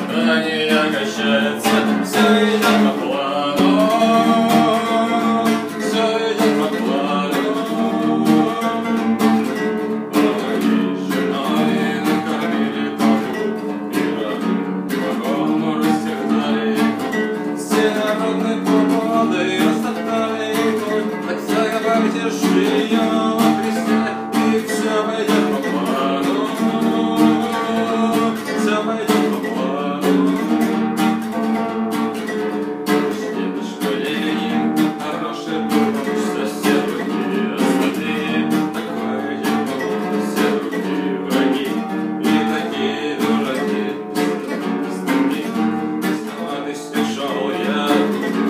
Ожидание качается, все идет по плану, все идет по плану. Помоги с женой, накормили толпу, и рады вагону растерзали. Все народные поводы растоптали его, хотя говоришь ее о Христе, и все пойдет по плану, все пойдет по плану. Дедушка Ленин, хороший был, что все другие остальные, такое его, все другие враги, и такие дураки, остальные. Молодость пришел я,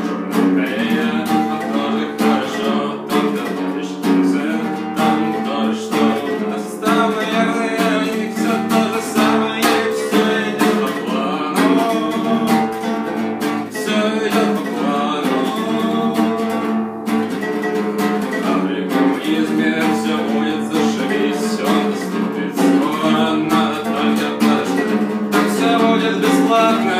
чернокая, а тоже хорошо, там товарищ Кинзен, там то, что настал, наверное, у них все то же самое, все идет по плану, все идет по плану. А при коммунизме все будет зашибись, он наступит скоро, надо только подождать, там все будет бесплатно.